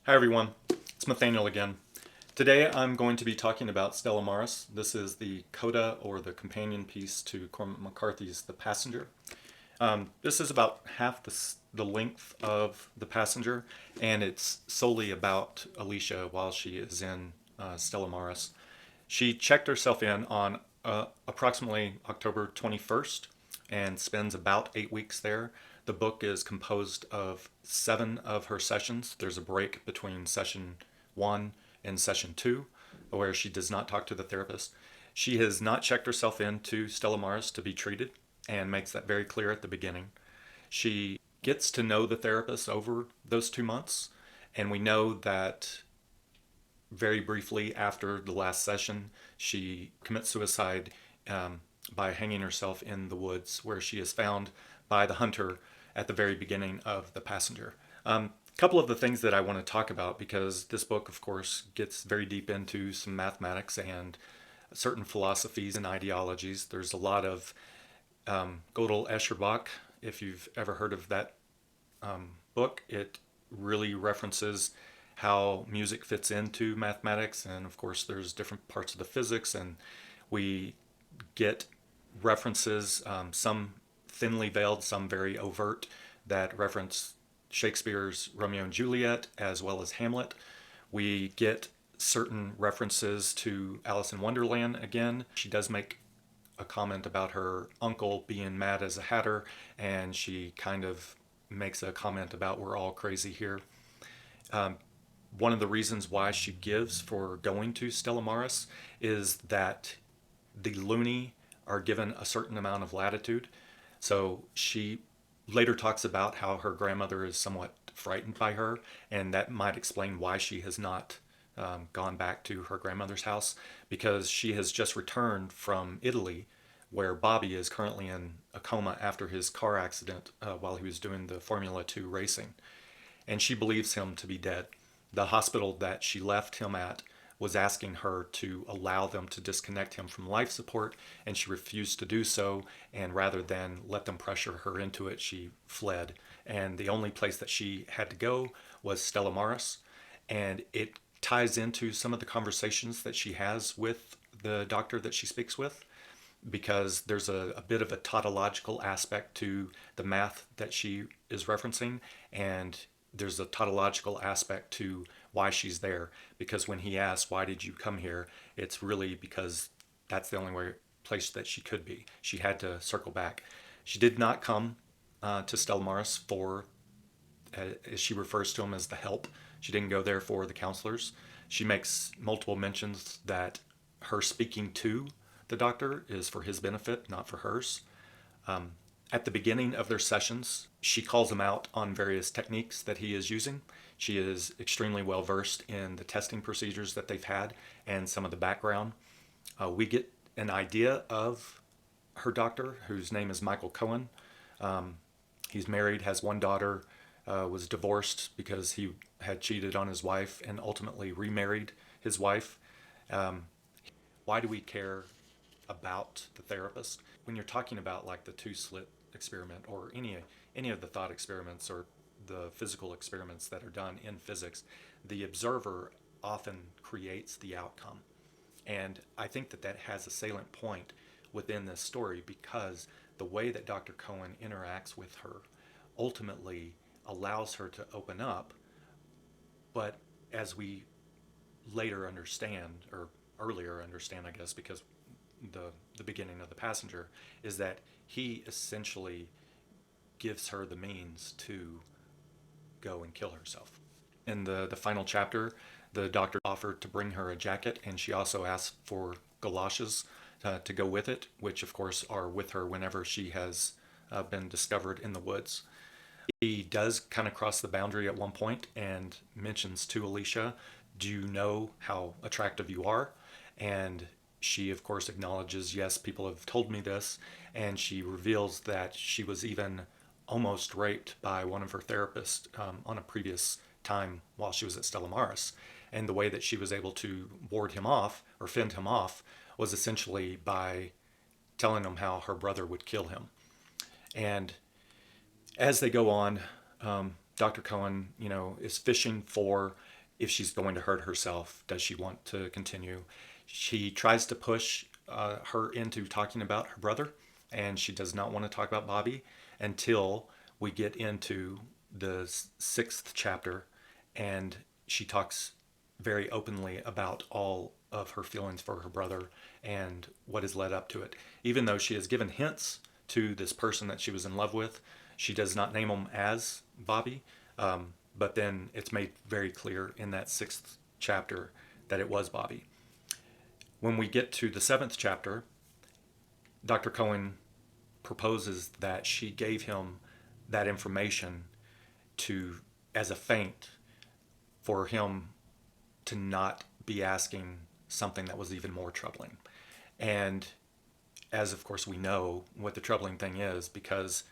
Hi everyone, it's Nathaniel again. Today I'm going to be talking about Stella Maris. This is the coda or the companion piece to Cormac McCarthy's The Passenger. This is about half the length of The Passenger, and it's solely about Alicia while she is in Stella Maris. She checked herself in on approximately October 21st and spends about 8 weeks there. The book is composed of 7 of her sessions. There's a break between session 1 and session 2 where she does not talk to the therapist. She has not checked herself into Stella Maris to be treated and makes that very clear at the beginning. She gets to know the therapist over those 2 months, and we know that very briefly after the last session, she commits suicide by hanging herself in the woods where she is found by the hunter at the very beginning of The Passenger. A couple of the things that I want to talk about, because this book, of course, gets very deep into some mathematics and certain philosophies and ideologies. There's a lot of Gödel Escherbach, if you've ever heard of that book. It really references how music fits into mathematics, and of course there's different parts of the physics, and we get references, some thinly veiled, some very overt, that reference Shakespeare's Romeo and Juliet as well as Hamlet. We get certain references to Alice in Wonderland again. She does make a comment about her uncle being mad as a hatter, and she kind of makes a comment about we're all crazy here. One of the reasons why she gives for going to Stella Maris is that the loony are given a certain amount of latitude. So she later talks about how her grandmother is somewhat frightened by her, and that might explain why she has not gone back to her grandmother's house, because she has just returned from Italy, where Bobby is currently in a coma after his car accident while he was doing the Formula 2 racing. And she believes him to be dead. The hospital that she left him at was asking her to allow them to disconnect him from life support, and she refused to do so, and rather than let them pressure her into it, she fled. And the only place that she had to go was Stella Maris, and it ties into some of the conversations that she has with the doctor that she speaks with, because there's a bit of a tautological aspect to the math that she is referencing, and there's a tautological aspect to why she's there, because when he asks, why did you come here, it's really because that's the only place that she could be. She had to circle back. She did not come to Stella Maris for, as she refers to them as the help. She didn't go there for the counselors. She makes multiple mentions that her speaking to the doctor is for his benefit, not for hers. At the beginning of their sessions, she calls him out on various techniques that he is using. She is extremely well versed in the testing procedures that they've had and some of the background. We get an idea of her doctor, whose name is Michael Cohen. He's married, has one daughter, was divorced because he had cheated on his wife, and ultimately remarried his wife. Why do we care about the therapist? When you're talking about like the two-slit experiment, or any of the thought experiments or the physical experiments that are done in physics, the observer often creates the outcome. And I think that that has a salient point within this story, because the way that Dr. Cohen interacts with her ultimately allows her to open up. But as we later understand, or earlier understand, I guess, because the beginning of The Passenger is that he essentially gives her the means to go and kill herself. In the final chapter, the doctor offered to bring her a jacket, and she also asked for galoshes to go with it, which of course are with her whenever she has been discovered in the woods. He does kind of cross the boundary at one point and mentions to Alicia, do you know how attractive you are? And she, of course, acknowledges, yes, people have told me this, and she reveals that she was even almost raped by one of her therapists on a previous time while she was at Stella Maris. And the way that she was able to ward him off or fend him off was essentially by telling him how her brother would kill him. And as they go on, Dr. Cohen, is fishing for if she's going to hurt herself. Does she want to continue? She tries to push her into talking about her brother, and she does not want to talk about Bobby until we get into the sixth chapter, and she talks very openly about all of her feelings for her brother and what has led up to it. Even though she has given hints to this person that she was in love with, she does not name him as Bobby. But then it's made very clear in that sixth chapter that it was Bobby. When we get to the seventh chapter, Dr. Cohen proposes that she gave him that information to as a feint for him to not be asking something that was even more troubling. And as of course we know what the troubling thing is, because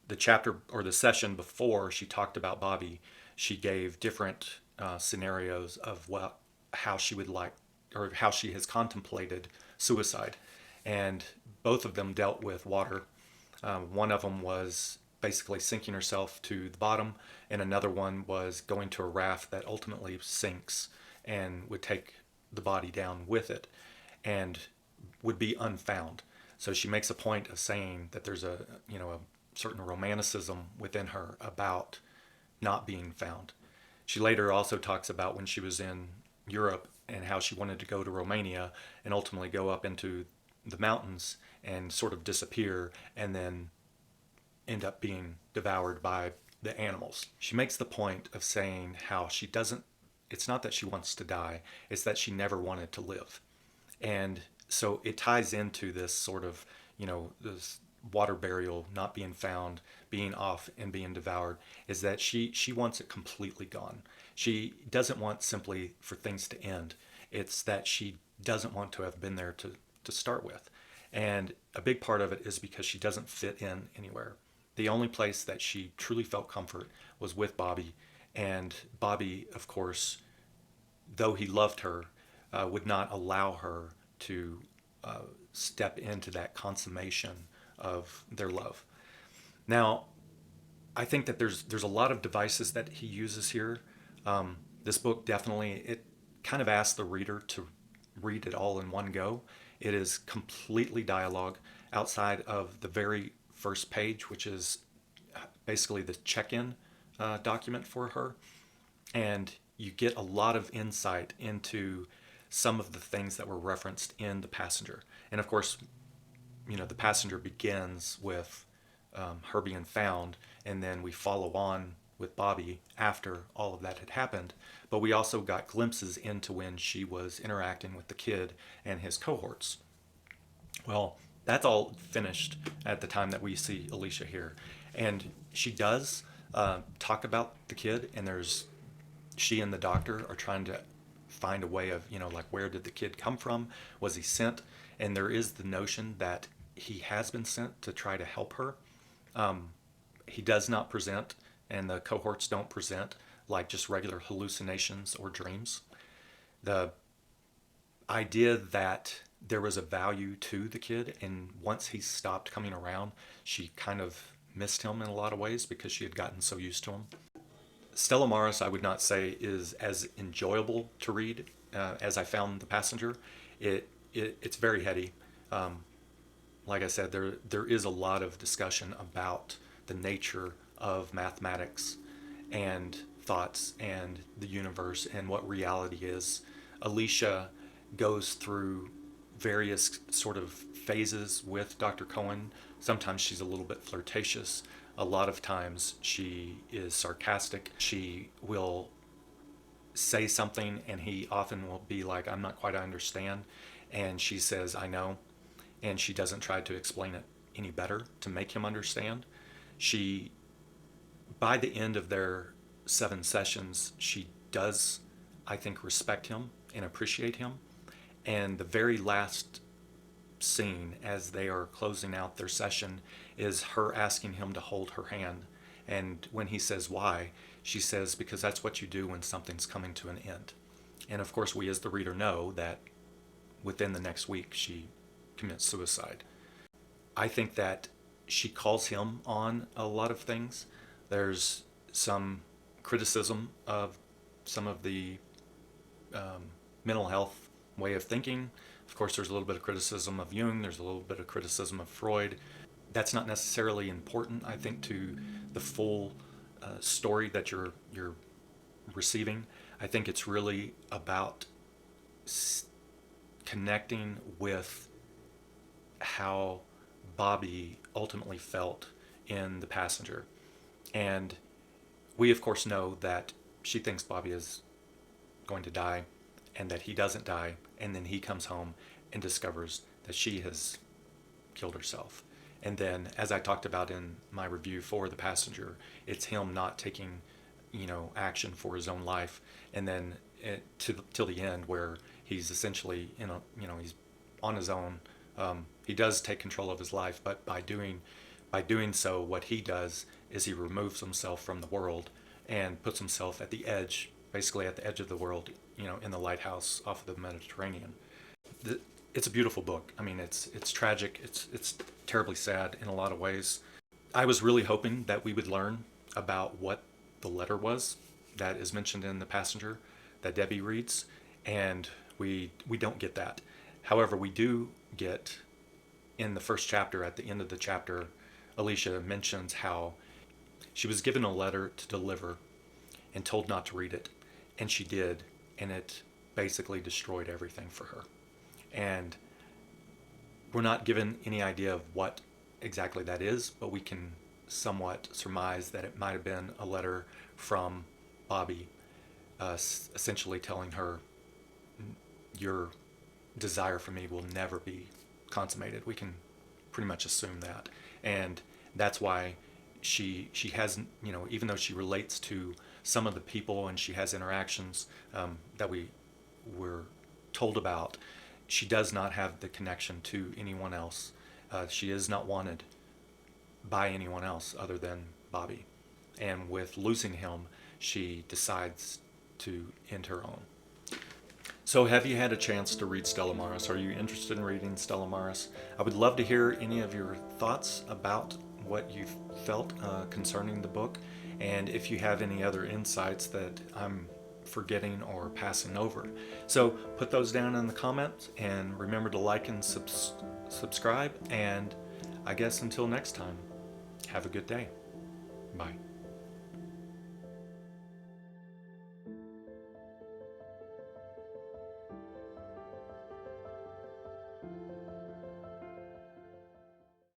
the chapter or the session before she talked about Bobby, she gave different scenarios of how she would like, or how she has contemplated suicide, and both of them dealt with water. One of them was basically sinking herself to the bottom, and another one was going to a raft that ultimately sinks and would take the body down with it and would be unfound. So she makes a point of saying that there's a certain romanticism within her about not being found. She later also talks about when she was in Europe and how she wanted to go to Romania and ultimately go up into the mountains and sort of disappear and then end up being devoured by the animals. She makes the point of saying how she doesn't, it's not that she wants to die, it's that she never wanted to live. And so it ties into this sort of, this water burial, not being found, being off and being devoured, is that she wants it completely gone. She doesn't want simply for things to end. It's that she doesn't want to have been there to start with. And a big part of it is because she doesn't fit in anywhere. The only place that she truly felt comfort was with Bobby. And Bobby, of course, though he loved her, would not allow her to step into that consummation of their love. Now, I think that there's a lot of devices that he uses here. This book definitely, it kind of asks the reader to read it all in one go. It is completely dialogue outside of the very first page, which is basically the check-in document for her. And you get a lot of insight into some of the things that were referenced in The Passenger. And of course, The Passenger begins with her being found, and then we follow on with Bobby after all of that had happened. But we also got glimpses into when she was interacting with the kid and his cohorts. Well, that's all finished at the time that we see Alicia here. And she does talk about the kid, and she and the doctor are trying to find a way of, like, where did the kid come from? Was he sent? And there is the notion that he has been sent to try to help her. He does not present, and the cohorts don't present like just regular hallucinations or dreams. The idea that there was a value to the kid, and once he stopped coming around, she kind of missed him in a lot of ways because she had gotten so used to him. Stella Maris, I would not say is as enjoyable to read as I found The Passenger. It's very heady. Like I said, there is a lot of discussion about the nature of mathematics and thoughts and the universe and what reality is. Alicia goes through various sort of phases with Dr. Cohen. Sometimes she's a little bit flirtatious. A lot of times she is sarcastic. She will say something and he often will be like, I'm not quite, I understand. And she says, I know. And she doesn't try to explain it any better to make him understand. She, by the end of their 7 sessions, she does, I think, respect him and appreciate him. And the very last scene, as they are closing out their session, is her asking him to hold her hand. And when he says why, she says, because that's what you do when something's coming to an end. And of course, we as the reader know that within the next week she commits suicide. I think that she calls him on a lot of things. There's some criticism of some of the mental health way of thinking. Of course, there's a little bit of criticism of Jung, there's a little bit of criticism of Freud. That's not necessarily important, I think, to the full story that you're receiving. I think it's really about connecting with how Bobby ultimately felt in The Passenger. And we, of course, know that she thinks Bobby is going to die and that he doesn't die. And then he comes home and discovers that she has killed herself. And then, as I talked about in my review for The Passenger, it's him not taking, action for his own life. And then till the end, where he's essentially, he's on his own. He does take control of his life, but by doing so, what he does is he removes himself from the world and puts himself at the edge, basically at the edge of the world, in the lighthouse off of the Mediterranean. It's a beautiful book. I mean, it's tragic. It's terribly sad in a lot of ways. I was really hoping that we would learn about what the letter was that is mentioned in The Passenger that Debbie reads, and we don't get that. However, we do get in the first chapter, at the end of the chapter, Alicia mentions how she was given a letter to deliver and told not to read it, and she did, and it basically destroyed everything for her. And we're not given any idea of what exactly that is, but we can somewhat surmise that it might have been a letter from Bobby, essentially telling her, your desire for me will never be consummated. We can pretty much assume that. And that's why she hasn't, even though she relates to some of the people and she has interactions that we were told about, she does not have the connection to anyone else. She is not wanted by anyone else other than Bobby. And with losing him, she decides to end her own. So have you had a chance to read Stella Maris? Are you interested in reading Stella Maris? I would love to hear any of your thoughts about what you felt concerning the book, and if you have any other insights that I'm forgetting or passing over. So put those down in the comments, and remember to like and subscribe, and I guess until next time, have a good day. Bye.